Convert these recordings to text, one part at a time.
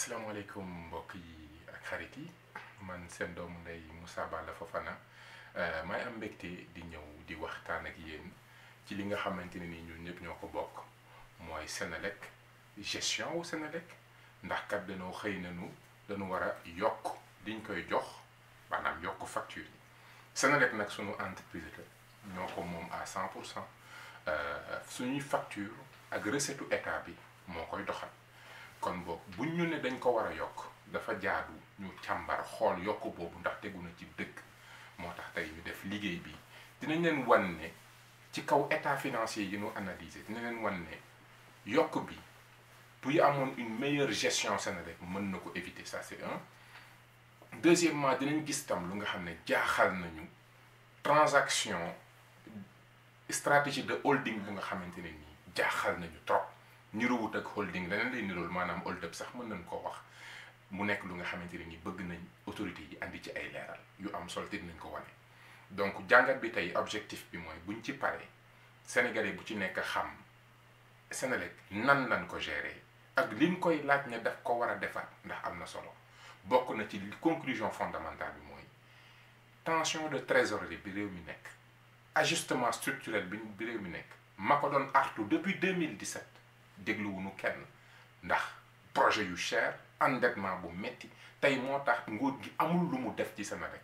asalaamaaleykum mbokk yi ak xarit yi man seen doomu ndey Moussa Balla Fofana may am mbégte di ñëw di waxtaan ak yéen ci li nga xamante ne ni ñun ñëpp ñoo ko bokk mooy Senelec gestion wu Senelec ndax kat dañoo xëy nañu dañu war a yokk liñ koy jox maanaam yokk facture yi Senelec nag sunu entreprise la ñoo ko moom à 100% suñuy facture ak recette état bi moo koy doxal. kon boog buñ ñu ne dañ ko war a yokk dafa jaadu ñu càmbar xool yokk boobu ndax tegu na ci dëgg moo tax tey ñu def liggéey bi dinañ leen wan ne ci kaw état financier yi ñu analyser dinañ leen wan ne yokk bi buy amoon une meilleure gestion Senelec mën na ko éviter ça c'est un. Deuxièmement dinañ gis tam lu nga xam ne jaaxal nañu transaction stratégie de holding bu nga xamante ne nii jaaxal nañu trop. niroowut ak holding leneen lay nirool maanaam hold up sax mën nañ koo wax mu nekk lu nga xamante ne ni bëgg nañ autorité yi andi ci ay leeral yu am solo te dinañ ko wane. donc jàngat bi tey objectif bi mooy buñ ci paree sénégalais bu ci nekk xam Senelec nan lañ ko gérer ak liñ koy laaj ne daf ko war a defaat ndax am na solo bokk na ci conclusion fondamentale bi mooy tension de trésorerie bi réew mi nekk ajustement structurel bi réew mi nekk ma ko doon artu depuis 2017. dégluwuñu kenn ndax projet yu cher endettement bu metti tey moo tax nguur gi amul lu mu def ci Senelec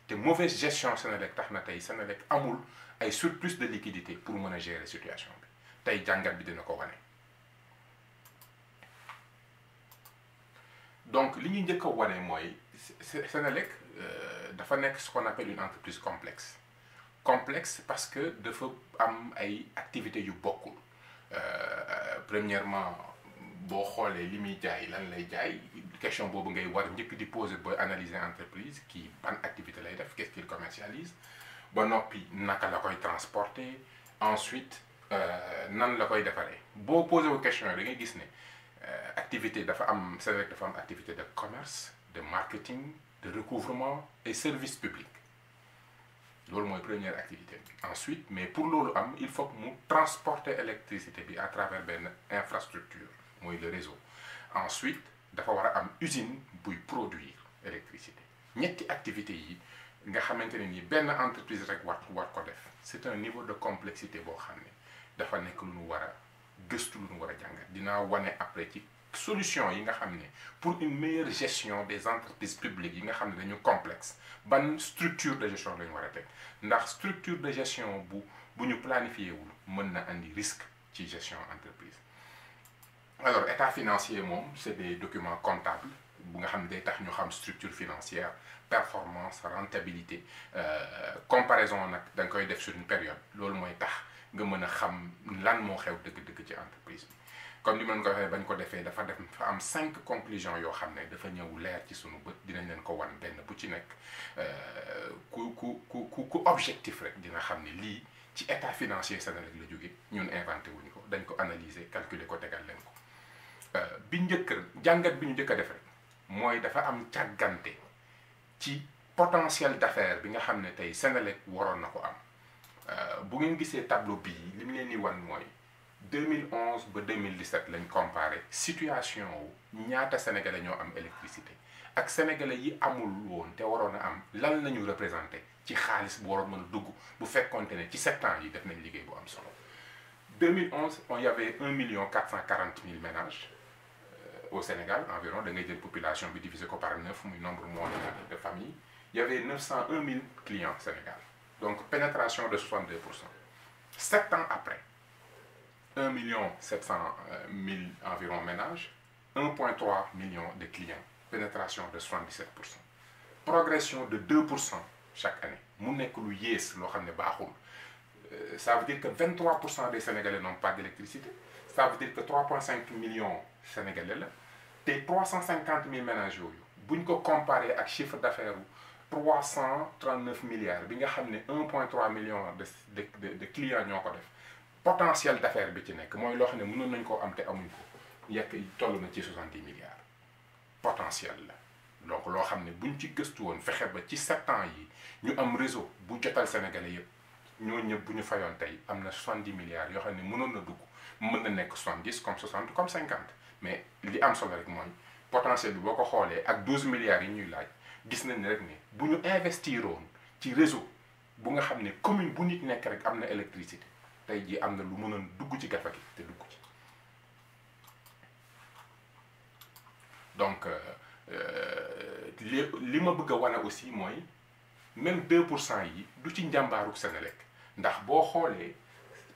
te mauvaise gestion Senelec tax na tey Senelec amul ay surplus de liquidité pour mën a gérer situation bi tey jàngat bi dina ko wane. donc li ñuy njëkk a wane mooy Senelec dafa nekk ce qu'on appelle une entreprise complexe parce que dafa am ay activités yu bokkul. Premièrement boo xoolee li muy jaay lan lay jaay question boobu ngay war njëkk di poser booy analyser entreprise kii ban activité lay def qu'est-ce qu'il commercialise ba noppi naka la koy transporter ensuite nan la koy defaree boo posé wu question da ngay gis ne activité dafa am Senelec dafa am activité de commerce de marketing de recouvrement et service public loolu mooy première activité bi ensuite mais pour loolu am il faut que mu transporter électricité bi à travers benn infrastructure mooy le réseau ensuite dafa war a am usine buy produire électricité ñetti activités yi nga xamante ne ni benn entreprise rek war ko def c'est un niveau de complexité boo xam ne dafa nekk lu nu war a gëstu lu nu war a jàngat dinaa wane après ci solution yi nga xam ne pour une meilleure gestion des entreprises publiques yi nga xam ne dañu complexe ban structure de gestion lañu war a teg ndax structure de gestion bu ñu planifié wul mën na andi risque ci gestion entreprise. alors état financier moom c'est des documents comptables bu nga xam ne day tax ñu xam structure financière performance rentabilité comparaison nag da nga koy def sur une période loolu mooy tax nga mën a xam lan moo xew dëgg-dëgg ci entreprise bi. comme li ma leen ko waxee bañ ko defee dafa am 5 conclusions yoo xam ne dafa ñëw leer ci sunu bët dinañ leen ko wan benn bu ci nekk ku objectif rek dina xam ne lii ci état financier Senelec la jóge ñun inventé wuñu ko dañ ko analyser calculer ko tegal leen ko bi njëkk jàngat bi ñu njëkk a def rek mooy dafa am càggante ci potentiel d'affaires bi nga xam ne tey Senelec waroon na ko am bu ngeen gisee tableau bii li mu leen di wan mooy 2011 ba 2017 lañ comparé situation wu ñaata sénégalais ñoo am électricité ak sénégalais yi amul woon te waroon a am lan lañu représenté ci xaalis bu waroon mën a dugg bu fekkonte ne ci 7 ans yi def nañ liggéey bu am solo. 2011 on y avait 1 440 000 ménages au Sénégal environ da ngay jël population bi divisé ko par 9 muy nombre moyen de familles il y avait 901 000 clients Sénégal donc pénétration de 62%. 7 ans après. 1 700 000 environ ménages 1,3 million de clients pénétration de 77%. Progression de 2% chaque année mu nekk lu yées loo xam ne baaxul ça veut dire que 23% des Sénégalais n'ont pas d'électricité ça veut dire que 3,5 millions Sénégalais la te 350 000 ménages yooyu buñ ko comparé ak chiffre d'affaires 339 milliards bi nga xam ne 1,3 million de clients ñoo ko def. potentiel d'affaires bi ci nekk mooy loo xam ne mënoon nañ koo am te amuñ ko yekk toll na ci 70 milliards potentiel la donc loo xam ne buñ ci gëstu woon fexe ba ci 7 ans yi ñu am réseau bu jotal sénégalais yëpp ñoo ñëpp bu ñu fayoon tey am na 70 milliards yoo xam ne mënoon na dugg mën na nekk 70 comme 60 comme 50 mais li am solo rek mooy potentiel bi boo ko xoolee ak 12 milliards yi ñuy laaj gis nañ ne rek ne bu ñu investiroon ci réseau bu nga xam ne commune bu nit nekk rek am na électricité tey jii am na lu mënoon dugg ci gafa gi te dugg ci. donc li ma bëgg a wane aussi mooy même 2% yi du ci njàmbaaru Senelec ndax boo xoolee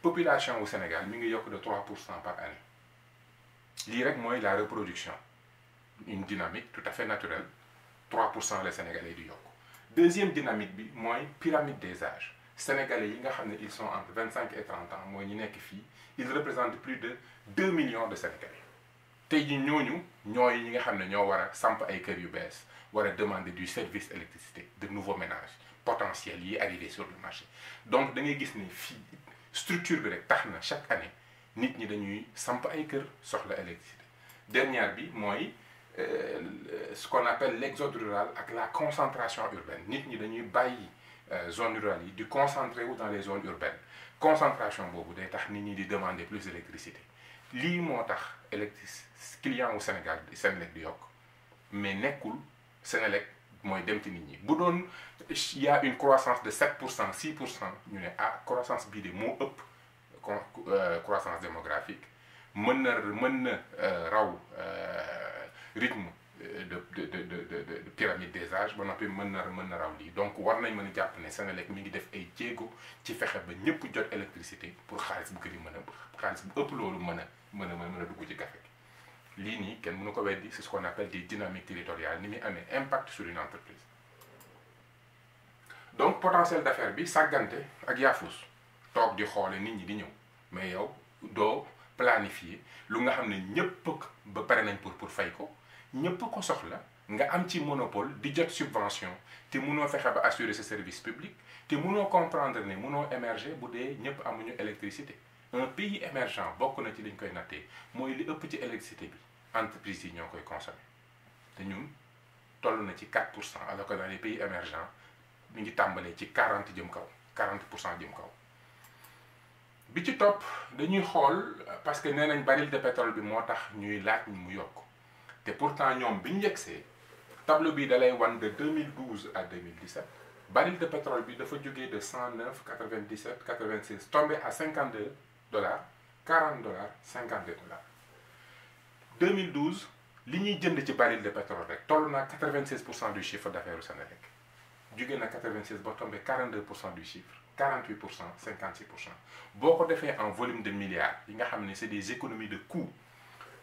population wu Sénégal mi ngi yokk de 3% par année lii rek mooy la reproduction une dynamique tout à fait naturelle 3% les Sénégalais di yokk. Deuxième dynamique bi mooy pyramide des âges sénégalais yi nga xam ne ils sont entre 25 et 30 ans mooy ñi nekk fii ils représentent plus de 2 millions de Sénégalais tey ji ñooñu ñooy ñi nga xam ne ñoo war a samp ay kër yu bees war a demander du service électricité de nouveaux ménages potentiels yi arrivé sur le marché. Donc da ngay gis ni fii structure bi rek tax na chaque année nit ñi dañuy samp ay kër soxla électricité. Dernière bi mooy ce qu'on appelle l'exode rural ak la concentration urbaine nit ñi dañuy bàyyi zone rurale yi di concentrer wu dans les zones urbaines concentration boobu day tax nit ñi di demander plus d'électricité lii moo tax client wu Sénégal Senelec di yokk mais nekkul Senelec mooy dem ci nit ñi bu doon y a une croissance de 7% 6% ñu ne ah croissance bii de moo ëpp croissance démographique mën na raw rythme de pyramide des âges ba noppi mën na raw lii donc war nañ mën a jàpp ne Senelec mi ngi def ay jéego ci fexe ba ñëpp jot électricité pour xaalis bu gën a xaalis bu ëpp loolu mën a dugg ci gafe gi lii nii kenn mënu ko weddi c'est ce qu'on appelle des dynamiques territoriales ni muy amee impact sur une entreprise. Donc potentiel d'affaires bi sàggante ak yaafus toog di xoole nit ñi di ñëw mais yow doo planifier lu nga xam ne ñëpp ba pare nañ pour fay ko ñëpp ko soxla nga am ci monopole di jot subvention te mënoo fexe ba assurer ce service public te mënoo comprendre ne mënoo émerger bu dee ñëpp amuñu électricité. Un pays émergent bokk na ci liñ koy nattee mooy li ëpp ci électricité bi entreprise yi ñoo koy consommer te ñun toll na ci 4% alors que dans les pays émergents mi ngi tàmbalee ci 40 jëm kaw 40% jëm kaw. bi ci topp dañuy xool parce que nee nañ baril de pétrole bi moo tax ñuy laaj mu yokk te pourtant ñoom bi ñu yegsee tableau bi dalay wan de 2012 à 2017 baril de pétrole bi dafa jógee de 109 97 96 tombé à 52 dollars 40 dollars 52 dollars. 2012 li ñuy jënd ci baril de pétrole rek toll na 96% du chiffre d'affaires u Senelec jógee na 96 ba tombé 42% du chiffre 48% 56% boo ko defee en volume de milliards yi nga xam ne c'est des économies de coûts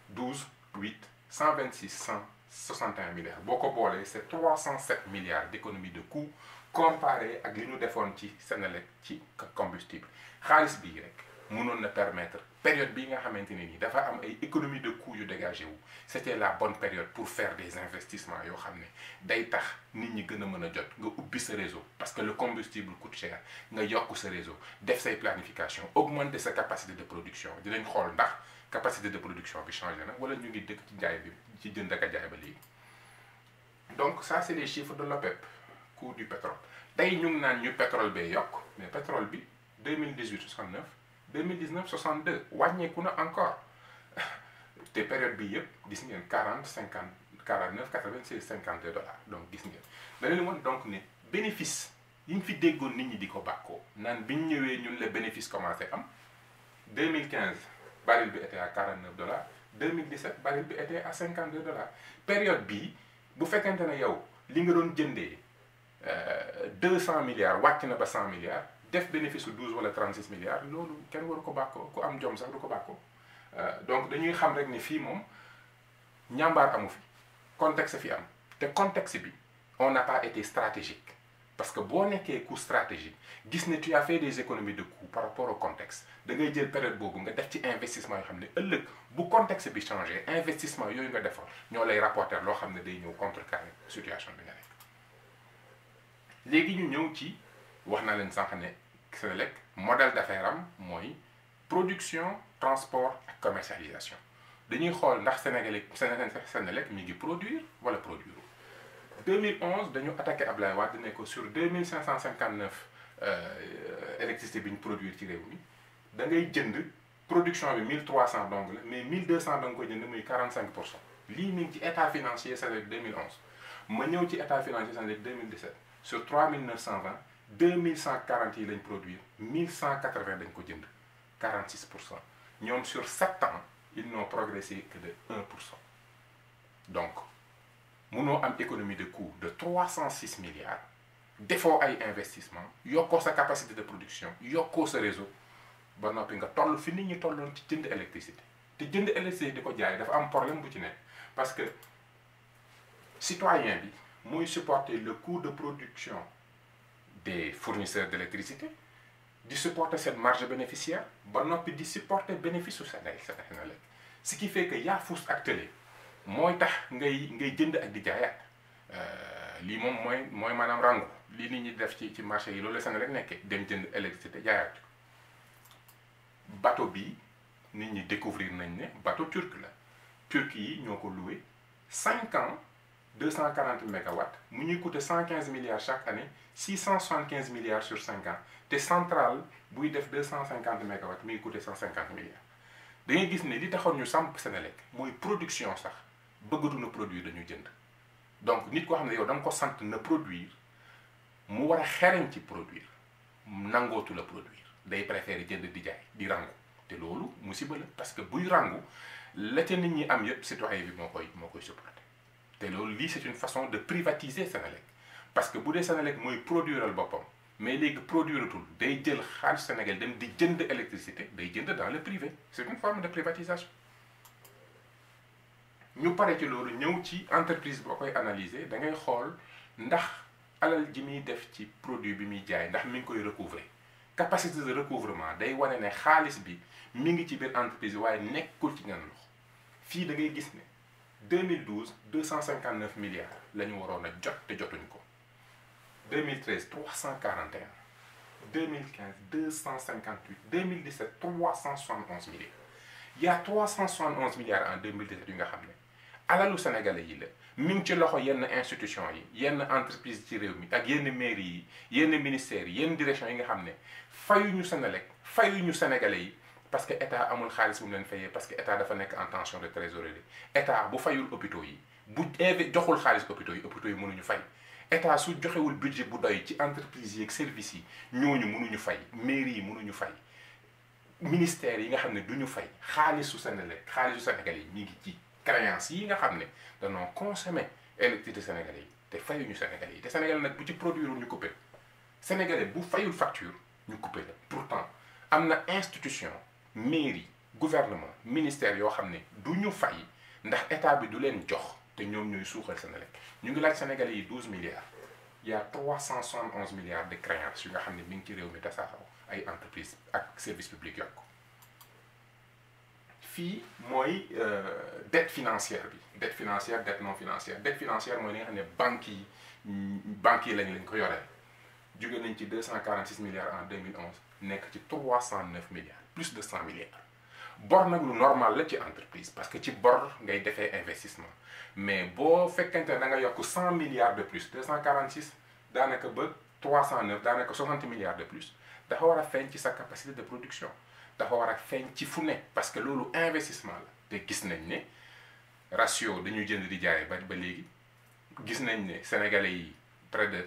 12 8 126 161 milliards boo ko boolee c'est 307 milliards d'économies de coûts comparé ak li ñu defoon ci Senelec ci combustible xaalis bii rek mënoon na permettre période bii nga xamante ne nii dafa am ay économies de coûts yu dégagé wu c'était la bonne période pour faire des investissements yoo xam ne day tax nit ñi gën a mën a jot nga ubbi sa réseau parce que le combustible coûte cher nga yokk sa réseau def say planification augmenter sa capacité de production dinañ xool ndax capacité de production bi changé na wala ñu ngi dëkk ci jaay bi ci jënd ak a jaay ba léegi. Donc ça c'est les chiffres de l'OPEP coût du pétrole tey ñu ngi naan ñu pétrole bee yokk mais pétrole bi 2018 69 2019 62 wàññeeku na encore te période bi yëpp gis ngeen 40 50 49 96 52 dollars donc gis ngeen da leen woon donc ne bénéfice yi ñu fi déggoon nit ñi di ko bàkkoo naan bi ñu ñëwee ñun le bénéfice commencé am 2015 baril bi était à 49 dollars 2017 baril bi était à 52 dollars période bii bu fekkente ne yow li nga doon jëndee 200 milliards wàcc na ba 100 milliards def bénéfice su 12 wala 36 milliards loolu kenn waru ko bàkkoo ku am jom sax du ko bàkkoo donc dañuy xam rek ni fii moom ñàmbaar amu fi contexte fi am te contexte bi on n'a pas été stratégique parce que boo nekkee coût stratégique gis ne tu as fait des économies de coût par rapport au contexte da ngay jël période boobu nga def ci investissement yoo xam ne ëllëg bu contexte bi changé investissement yooyu nga defoon ñoo lay rapporter loo xam ne day ñëw contrecarrer situation bi nga nekk. léegi ñu ñëw ci wax naa leen sànq ne Senelec modèle d'affaires am mooy production transport ak commercialisation dañuy xool ndax Senelec mi ngi produire wala produire. 2011 dañu attaqué Ablaye Wade ne ko sur 2559 électricité bi ñu produire ci réew mi da ngay jënd production bi 1300 donc la mais 1200 da nga koy jënd muy 45%. lii mi ngi ci état financier Senelec 2011 ma ñëw ci état financier Senelec 2017 sur 3920 2140 yi lañ produire 1180 dañ ko jënd 46%. ñoom sur 7 ans ils n'ont progressé que de 1%. donc munoo am économie de coût de 306 milliards defoo ay investissement yokkoo sa capacité de production yokkoo sa réseau ba noppi nga toll fi nit ñi tolloon ci jënd électricité te jënd électricité di ko jaay dafa am problème bu ci nekk parce que citoyen bi muy supporter le coût de production des fournisseurs d'électricité di supporter cette marge bénéficiaire ba noppi di supporter bénéfice su Senelec ce qui fait que yaafus ak tële mooy tax ngay jënd ak di jaayaat lii moom mooy maanaam rangu lii nit ñi def ci marché yi loolu la Senelec nekkee dem jënd électricité jaayaat bateau bi nit ñi découvrir nañ ne bateau turc la turc yi ñoo ko loué 5 ans 240 mégawatts mu ñuy coûter 115 milliards chaque année 675 milliards sur 5 ans te centrale buy def 250 mégawatts mi ngi coûter 150 milliards da ngay gis ne li taxoon ñu samp Senelec mooy production sax bëggatu na produire dañu jënd donc nit koo xam ne yow da nga ko sant na produire mu war a xereñ ci produire nangootu la produire day préférer jënd di jaay di rangu te loolu musiba la parce que buy rangu la ca nit ñi am yëpp citoyen bi moo koy supporter te loolu lii c'est une façon de privatiser Senelec parce que bu dee Senelec mooy produiral boppam mais léegi produiratul day jël xaalis Sénégal dem di jënd électricité day jënd dans le privé c'est une forme de privatisation ñu pare ci loolu ñëw ci entreprise boo koy analyser da ngay xool ndax alal ji muy def ci produit bi muy jaay ndax mi ngi koy recouvrer capacité de recouvrement day wane ne xaalis bi mi ngi ci biir entreprise bi waaye nekkul ci ngeen loxo fii da ngay gis ne 2012 259 milliards la ñu waroon a jot te jotuñ ko 2013 341 2015 258 2017 371 milliards il y a 371 milliards en 2017 yu nga xam ne alalu sénégalais yi la mi ngi ci loxo yenn institution yi yenn entreprise ci réew mi ak yenn mairie yi yenn ministères yi yenn direction yi nga xam ne fayuñu Senelec fayuñu sénégalais yi parce que état amul xaalis bu mu leen fayee parce que état dafa nekk en tension de trésorerie état bu fayul hôpitaux yi bu joxul xaalis hôpitaux yi mënuñu fay état su joxewul budget bu doy ci entreprise yi ak services yi ñooñu mënuñu fay mairie yi mënuñu fay ministères yi nga xam ne duñu fay xaalisu Senelec xaalisu sénégalais yi ñu ngi ci créance yi nga xam ne danoo consommer électricité sénégalais yi te fayuñu sénégalais yi te sénégalais nag bu ci produire ñu coupé sénégalais bu fayul facture ñu coupé la pourtant am na institution mairie gouvernement ministère yoo xam ne du ñu fay ndax état bi du leen jox te ñoom ñooy suuxal Senelec ñu ngi laaj sénégalais yi 12 milliards il y a 371 milliards de créances yu nga xam ne mi ngi ci réew mi tasaaroo ay entreprise ak service public yokk fii mooy dette financière bi dette financière dette non financière dette financière mooy li nga xam ne banques yi lañ ko yoree jóge nañ ci 246 milliards en 2011 nekk ci 309 milliards plus de 100 milliards bor nag lu normal la ci entreprise parce que ci bor ngay defee investissement mais boo fekkente ne da nga yokk 100 milliards de plus 246 daanaka ba 309 daanaka 60 milliards de plus dafa war a feeñ ci sa capacité de production dafa war a feeñ ci fu ne parce que loolu investissement la te gis nañ ne ratio dañuy jënd di jaay ba léegi gis nañ ne sénégalais yi près de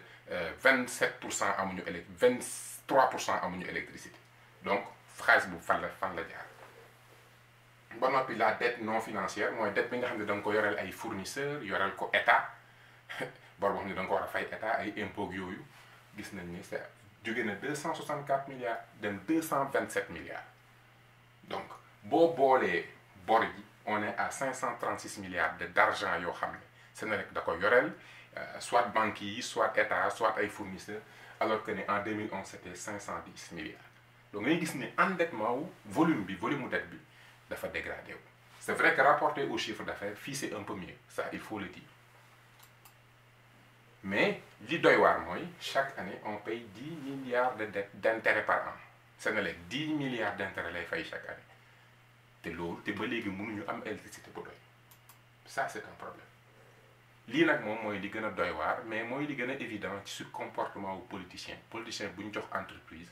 27% amuñu 23% amuñu électricité donc xaalis bu fan la jaar ba noppi la dette non financière mooy dette bi nga xam ne da nga ko yoreel ay fournisseurs yoreel ko état bor boo xam ne da nga ko war a fay état ay impôts yooyu gis nañ ne c'est jóge na 264 milliards dem 227 milliards donc boo boolee bor yi on est à 536 milliards d'argent yoo xam ne Senelec da ko yoreel soit banques yi soit état soit ay fournisseurs alors que ne en 2011 c'était 510 milliards donc ngay gis ne endettement wu volume mu dette bi dafa dégradé wu c'est vrai que rapporté au chiffre d'affaires fii c'est un peu mieux ça il faut le dire mais li doy waar mooy chaque année on paye 10 milliards de dette d'intérêt par an Senelec 10 milliards d'intérêt lay fay chaque année te loolu te ba léegi mënuñu am électricité bu doy ça c'est un problème lii nag moom mooy li gën a doy waar mais mooy li gën a évident ci su comportement wu politicien bu ñu jox entreprise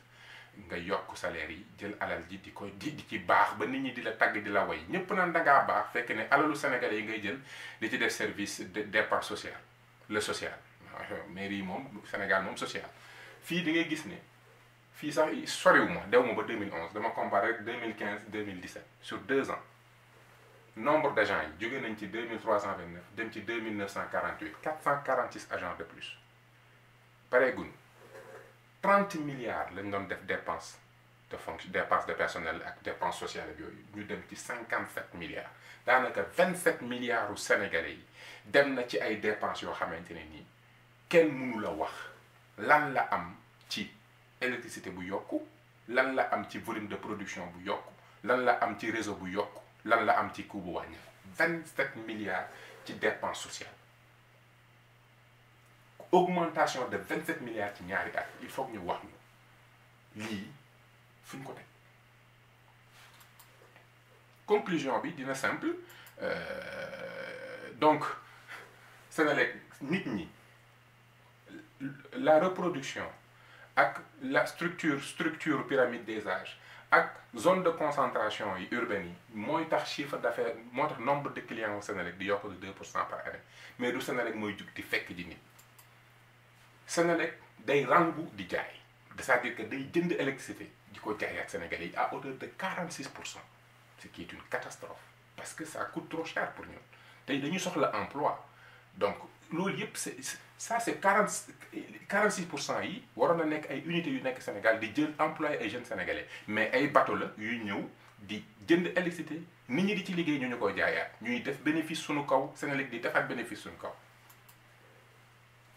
nga yokk salaire yi jël alal ji di ko di ci baax ba nit ñi di la tagg di la way ñëpp naan dangaa baax fekk ne alalu sénégalais yi ngay jël di ci def service de dépense sociale le social mairie yi moom Sénégal moom social fii di ngay gis ne fii sax soriwu ma dew ma ba 2011 dama comparé rek 2015 2017 sur 2 ans nombre d'agents yi jóge nañ ci 2329 dem ci 2948 446 agents de plus pareegun 30 milliards lañ doon def dépense de fonction dépense de personnel ak dépense sociale ak yooyu ñu dem ci 57 milliards daanaka 27 milliards u sénégalais yi dem na ci ay dépenses yoo xamante ne nii kenn mënu la wax lan la am ci électricité bu yokku lan la am ci volume de production bu yokku lan la am ci réseau bu yokku lan la am ci coût bu wàññi 27 milliards ci dépense sociale augmentation de 27 milliards ci ñaari at il faut que ñu wax ñu lii fu ñu ko teg conclusion bi dina simple donc Senelec nit ñi la reproduction ak la structure pyramide des âges ak zone de concentration yi urbaine yi mooy tax chiffre d'affaires moo tax nombre de clients au Senelec di yokk de 2% par année mais du Senelec mooy jug di fekk ji nit Senelec day rangu di jaay c'est-à-dire que day jënd électricité di ko jaayaat Sénégalais yi à hauteur de 46%, ce qui est une catastrophe parce que ça coûte trop cher pour ñun tey dañu soxla emploi donc loolu yëpp c'est 46% yi waroon na nekk ay unités yu nekk Sénégal di jël employé ay jeunes sénégalais mais ay bateau la yuy ñëw di jënd électricité nit ñi di ci liggéey ñu koy jaayaat ñuy def bénéfice suñu kaw Senelec di defaat bénéfice suñu kaw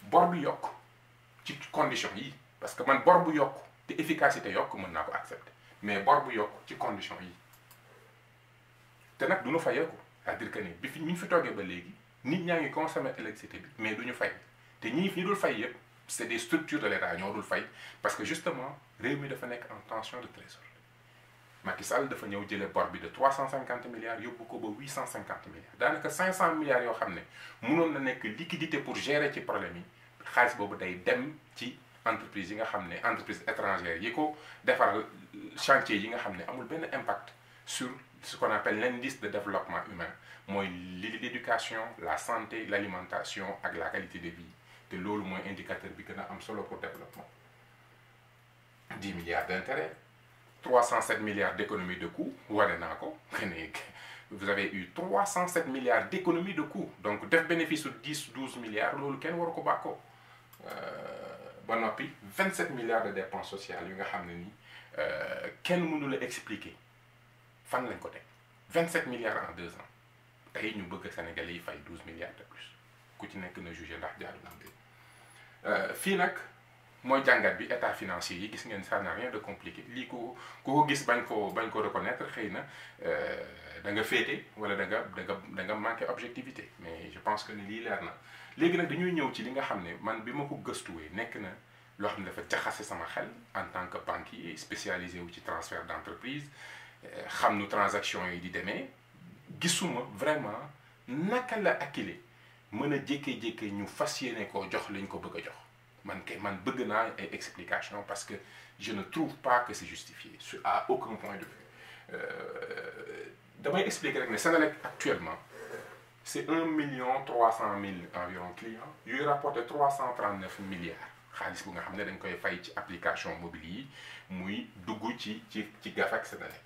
bor bi yokk ci condition yi parce que man bor bu yokk te efficacité yokk mën naa ko accepter mais bor bu yokk ci condition yi te nag du ñu fayeeku c'est-à-dire que ni bi fi ñu fi toogee ba léegi nit ñaa ngi consommer électricité bi mais du ñu fay te ñi dul fay yëpp c'est des structures de l'État ñoo dul fay parce que justement réew mi dafa nekk en tension de trésorerie Macky Sall dafa ñëw jëlee bor bi de 350 milliards yóbbu ko ba 850 milliards daanaka 500 milliards yoo xam ne mënoon na nekk liquidité pour gérer ci problème yi xaalis boobu day dem ci entreprise yi nga xam ne entreprise étrangère yi ko defaral chantier yi nga xam ne amul benn impact sur ce qu'on appelle l'indice de développement humain mooy l'éducation la santé l'alimentation ak la qualité de vie te loolu mooy indicateur bi gën a am solo pour développement 10 milliards d'intérêts 307 milliards d'économie de coûts wane naa ko vous avez eu 307 milliards d'économie de coûts donc def bénéfice su 10-12 milliards loolu kenn waru ko bàkkoo ba noppi 27 milliards de dépenses sociales yu nga xam ne nii kenn mënu la expliquer fan lañ ko teg 27 milliards en 2 ans tey ñu bëgg Sénégalais yi fay 12 milliards de plus ku ci nekk na jugé ndax jaadu na fii nag mooy jàngat bi état financier yi gis ngeen ça n'a rien de compliqué lii ku ko gis bañ ko reconnaître xëy na da nga féete wala da nga manqué objectivité mais je pense que ni lii leer na léegi nag dañuy ñëw ci li nga xam ne man bi ma ko gëstuwee nekk na loo xam ne dafa jaxase sama xel en tant que banquier spécialisé wu ci transfert d'entreprise xam nu transaction yi di demee gisuma vraiment naka la Akilee mën a jékkee-jékkee ñu fas yéene koo jox lañ ko bëgg a jox man bëgg naa ay explication parce que je ne trouve pas que c'est justifié à aucun point de vue damay expliquer rek ne Senelec actuellement c'est 1,3 million environ clients yuy rapporté 339 milliards xaalis bu nga xam ne dañ koy fay ci application mobile yi muy dugg ci gafak Senelec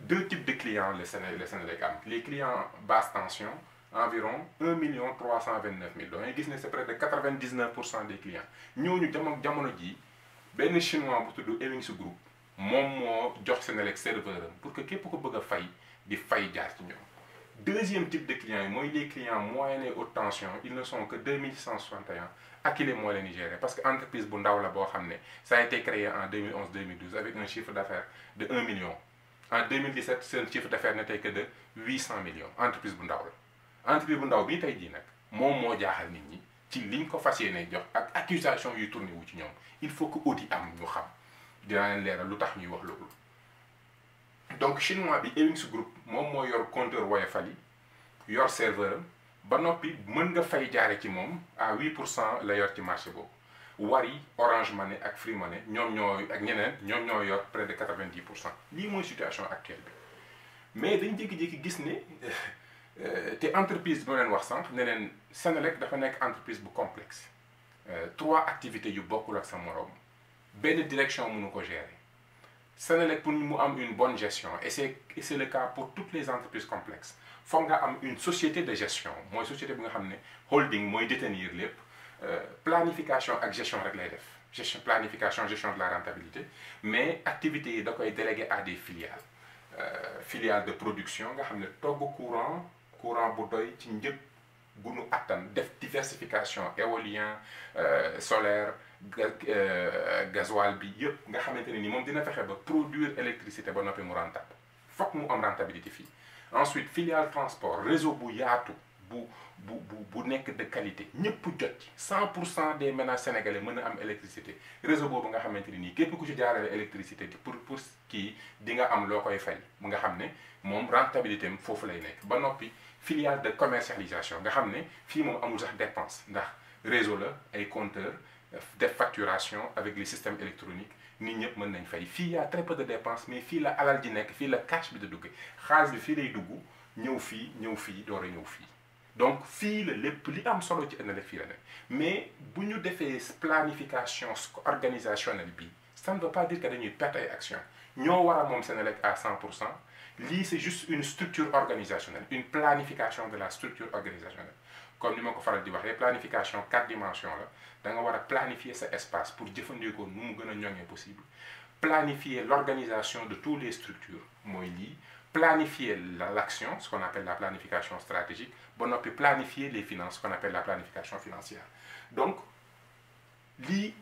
deux types de clients le Senelec am les clients basse tension environ 1,329,000 donc gis ne c'est près de 99% des clients ñooñu jamono ji benn chinois bu tudd Ewings Group moom moo jox Senelec serveur am pour que képp ko bëgg a fay di fay jaar ci ñoom. Deuxième type de clients yi mooy les clients moyenne et haute tension ils ne sont que 2161 Akilee moo leen di gérer parce que entreprise bu ndaw la boo xam ne ça a été créé en 2011-2012 avec un chiffre d'affaires de 1 million en 2017 seen chiffre d'affaires n'était que de 800 millions entreprise bu ndaw la entreprise bu ndaw bii tey jii nag moom moo jaaxal nit ñi ci liñ ko fas yéene jox ak accusation yuy tourné wu ci ñoom il faut que audit am ñu xam dinaa leen leeral lu tax ñuy wax loolu. donc chinois bi Ewings Group moom moo yor compteur Woyofal yi yor serveur am ba noppi mën nga fay jaare ci moom à 8% la yor ci marché boobu Wari Orange Money ak Free Money ñoom ñoo ak ñeneen ñoom ñoo yor près de 90%. lii mooy situation actuelle bi mais dañ jékki-jékki gis ne te entreprise bi ma leen wax sànq ne leen Senelec dafa nekk entreprise bu complexe 3 activités yu bokkul ak sa morom benn direction mënu ko gérer Senelec pour mu am une bonne gestion et c'est le cas pour toutes les entreprises complexes foog nga am une société de gestion mooy société bi nga xam ne holding mooy détenir lépp planification ak gestion rek lay def gestion planification gestion de la rentabilité mais activités yi da koy délégué à des filiales filiales de production nga xam ne togg courant bu doy ci njëg gu nu attan def diversification éolien solaire gasoil bi yëpp nga xamante ne ni moom dina fexe ba produire électricité ba noppi mu rentable fokk mu am rentabilité fii ensuite filiale transport réseau bu yaatu bu nekk de qualité ñëpp jot ci 100% des ménages sénégalais mën a am électricité réseau boobu nga xamante ni nii képp ku ci jaarale électricité pour kii di nga am loo koy fay mu nga xam ne moom rentabilité am foofu lay nekk ba noppi filiale de commercialisation nga xam ne fii moom amul sax dépense ndax réseau la ay compteurs def facturation avec les systèmes électroniques nit ñëpp mën nañ fay fii y a très peu de dépenses mais fii la alal ji nekk fii la cash bi da dugg xaalis bi fii lay dugg ñëw fii door a ñëw fii donc fii la lépp li am solo ci Senelec fii la nekk mais bu ñu defee planification organisationnelle bi ça ne veut pas dire que dañuy perte ay actions ñoo war a moom Senelec à 100%. lii c'est juste une structure organisationnelle une planification de la structure organisationnelle comme ni ma ko faral di waxee planification 4 dimensions la da nga war a planifier sa espace pour jëfandikoo nu mu gën a ñoŋee possible planifier l'organisation de toutes les structures mooy lii planifier l'action ce qu'on appelle la planification stratégique ba noppi planifier les finances ce qu'on appelle la planification financière donc lii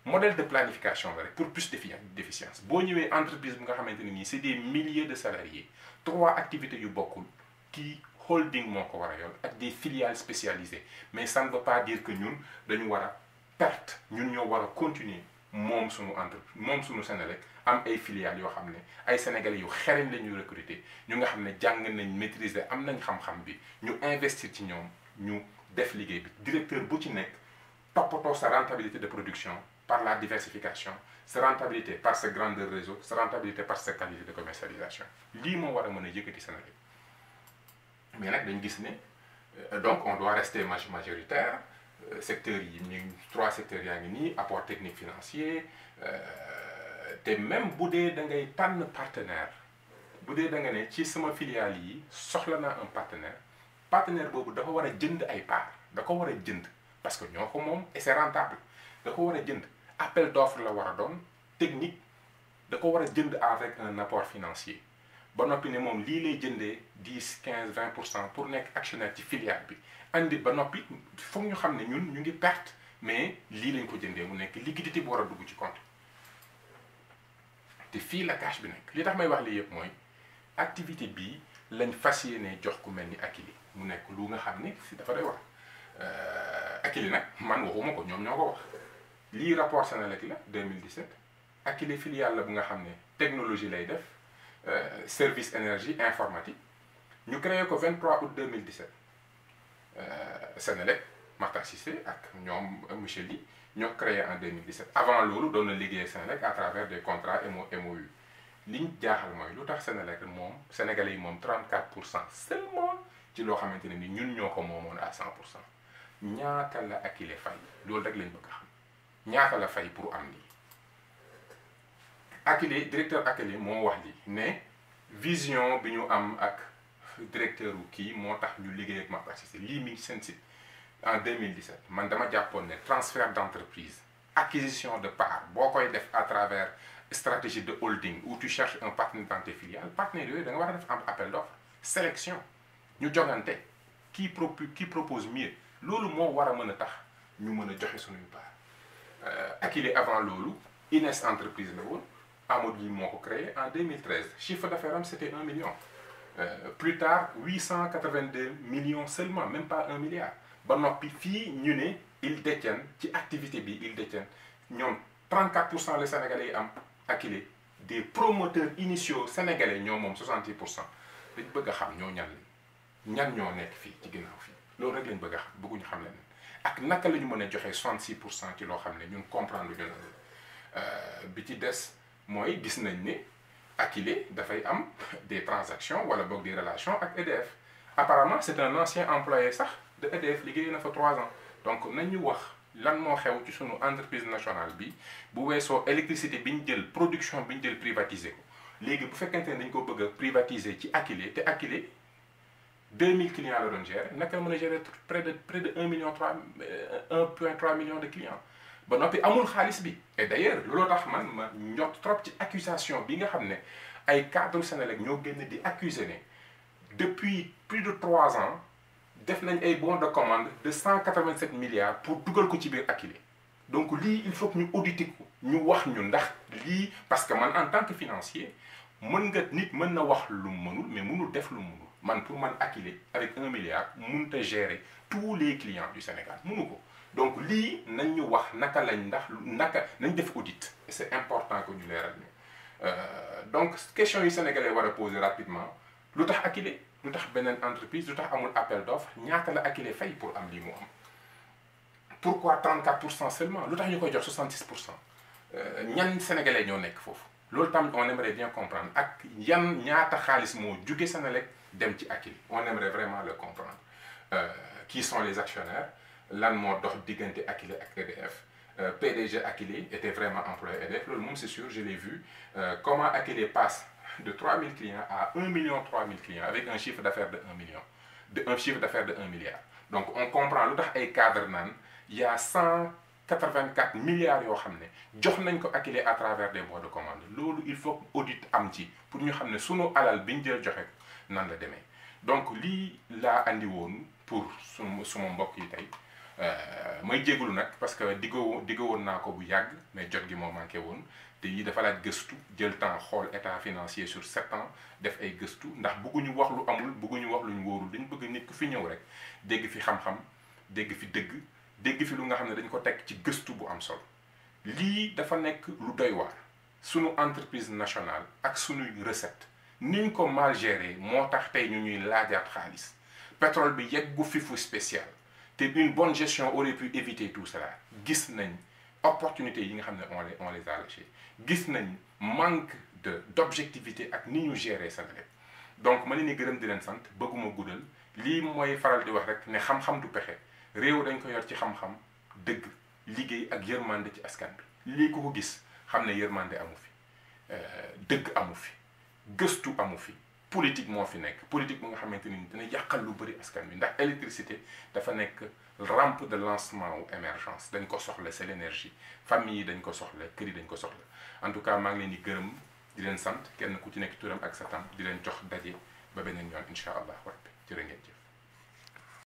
modèle de planification la rek pour plus d'efficience boo ñëwee entreprise bi nga xamante ne nii c'est des milliers de salariés 3 activités yu bokkul kii holding moo ko war a yor ak des filiales spécialisées mais ça ne veut pas dire que ñun dañu war a perte ñun ñoo war a continuer moom suñu entreprise moom suñu Senelec am ay filiales yoo xam ne ay sénégalais yu xereñ la ñuy recruter ñu nga xam ne jàng nañ maîtriser am nañ xam-xam bi ñu investir ci ñoom ñu def liggéey bi directeur bu ci nekk toppatoo sa rentabilité de production par la diversification sa rentabilité par sa grandeur réseau sa rentabilité par sa qualité de commercialisation lii moo war a mën a yëkkati Senelec mais nag dañ gis ne donc on doit rester majoritaire secteurs yi ñu 3 secteurs yaa ngi nii apport technique financier te même bu dee da ngay tànn partenaire bu dee da nga ne ci sama filiale yi soxla naa un partenaire boobu dafa war a jënd ay parts da ko war a jënd parce que ñoo ko moom et c'est rentable da ko war a jënd appel d'offre la war a doon technique da ko war a jënd avec un apport financier ba noppi ne moom lii lay jëndee 10 15 20% pour nekk actionnaire ci filiale bi andi ba noppi foog ñu xam ne ñun ñu ngi perte mais lii lañ ko jëndee mu nekk liquidité bu war a dugg ci compte te fii la cash bi nekk li tax may wax lii yëpp mooy activité bii lañ fas yéene jox ku mel ni Akilee mu nekk lu nga xam ne si dafa doy wax Akilee nag man waxuma ko ñoom ñoo ko wax lii rapport Senelec la 2017 Akilee filiale la bu nga xam ne technologie lay def service énergie informatique ñu créé ko 23 août 2017 Senelec Makhtar Cissé ak ñoom monsieur Ly ñoo créé en 2017 avant loolu doon na liggéey Senelec à travers des contrats MOU liñ jaaxal mooy lu tax Senelec moom sénégalais yi moom 34% seulement ci loo xamante ne ni ñun ñoo ko moomoon à 100% ñaata la Akilee fay loolu rek lañ bëgg a xam ñaata la fay pour am lii Akilee directeur Akilee moo wax li ne vision bi ñu am ak directeur wu kii moo tax ñu liggéey ak Makhtar Cissé lii mi seen site en 2017 man dama jàppoon ne transfert d'entreprise acquisition de parts boo koy def à travers stratégie de holding où tu cherches un partenaire dans tes filiales partenaires yooyu da nga war a def am appel d'offre sélection ñu jogante qui propose mieux loolu moo war a mën a tax ñu mën a joxe suñuy part Akilee avant loolu Ines entreprise la woon Amadou Ly moo ko créé en 2013 chiffre d'affaires am c'était 1 million plus tard 882 millions seulement même pas 1 milliard ba noppi fii ñu ne ils détiennent ci activité bi ils détiennent ñoom 34% les sénégalais yi am Akilee des promoteurs initiaux sénégalais ñoo moom 68% dañ bëgg a xam ñoo ñan lañ ñan ñoo nekk fii ci ginnaaw fii loolu rek lañ bëgg a xam bëgguñu xam leneen ak naka la ñu mën a joxe 66% ci loo xam ne ñun comprendre lu ñu bi ci des mooy gis nañ ne Akilee dafay am des transactions wala boog des relations ak EDF apparemment c'est un ancien employé sax de EDF liggéey na fa 3 ans donc nañu wax lan moo xew ci sunu entreprise nationale bi bu weesoo électricité bi ñu jël production bi ñu jël privatiser ko léegi bu fekkente ne dañ ko bëgg a privatiser ci Akilee te Akilee 2000 clients la doon gérer naka la mën a gérer près de 1,3 million de clients ba noppi amul xaalis bi. et d'ailleurs looloo tax man ma ñott trop ci accusation bi nga xam ne ay cadres Senelec ñoo génn di accuser ne depuis plus de 3 ans def nañ ay bons de commande de 187 milliards pour dugal ko ci biir Akilee. donc lii il faut que ñu auditer ko ñu wax ñu ndax lii parce que man en tant que financier nit mën na wax lu mu mënul mais mënul def lu mu mënul. man pour man Akilee avec 1 milliard mënut a gérer tous les clients du Sénégal mënu ko donc lii nañ ñu wax naka nañ def audit et c'est important que ñu leeral ñu donc question yi sénégalais war a poser rapidement lu tax Akilee lu tax beneen entreprise lu tax amul appel d'offre ñaata la Akilee fay pour am lii mu am pourquoi 34% seulement lu tax ñu koy jox 66% ñan sénégalais ñoo nekk foofu loolu tam on aimerait bien comprendre ak ñaata xaalis moo jóge Senelec dem ci Akilee on aimerait vraiment le comprendre qui sont les actionnaires lan moo dox diggante Akilee ak EDF PDG Akilee était vraiment employé EDF loolu moom c'est sûr je l'ai vu comment Akilee passe de 3000 clients à 1 million 3000 clients avec un chiffre d'affaires de 1 million un chiffre d'affaires de 1 milliard donc on comprend lu tax ay cadres naan il y a 184 milliards yoo xam ne jox nañ ko Akilee à travers des bons de commande loolu il faut audit am ci pour ñu xam ne sunu alal bi ñu jël joxe ko nan la demee donc lii laa andi woon pour suma mbokk yi tey may jégalu nag parce que diggo woon naa ko bu yàgg mais jot gi moo manqué woon te yii dafa laaj gëstu jël temps xool état financier sur 7 ans def ay gëstu ndax bëgguñu wax lu amul bëgguñu wax lu ñu wóorul dañ bëgg nit ku fi ñëw rek dégg fi xam-xam dégg fi dégg fi lu nga xam ne dañ ko teg ci gëstu bu am solo lii dafa nekk lu doy waar sunu entreprise nationale ak sunuy recette niñ ko mal géré moo tax tey ñu ñuy laajaat xaalis pétrole bi yeggu fi fu spécial te une bonne gestion aurait pu éviter tout cela gis nañ opportunité yi nga xam ne on les a lâchées gis nañ manque d'objectivité ak ni ñu gérer Senelec donc ma leen di gërëm di leen sant bëgguma guddal lii mooy faral di wax rek ne xam-xam du pexe réew dañ ko yor ci xam-xam dëgg liggéey ak yërmande ci askan bi lii ku ko gis xam ne yërmande amu fi dëgg amu fi gëstu amu fi politique moo fi nekk politique bu nga xamante ni dina yàqal lu bëri askan bi ndax électricité dafa nekk rampe de lancement wu émergence dañ ko soxla c'est l'énergie famille yi dañ ko soxla kër yi dañ ko soxla en tout cas maa ngi leen di gërëm di leen sant kenn ku ci nekk turam ak sa tam di leen jox daje ba beneen yoon incha allah rabbi jërë ngeen jëf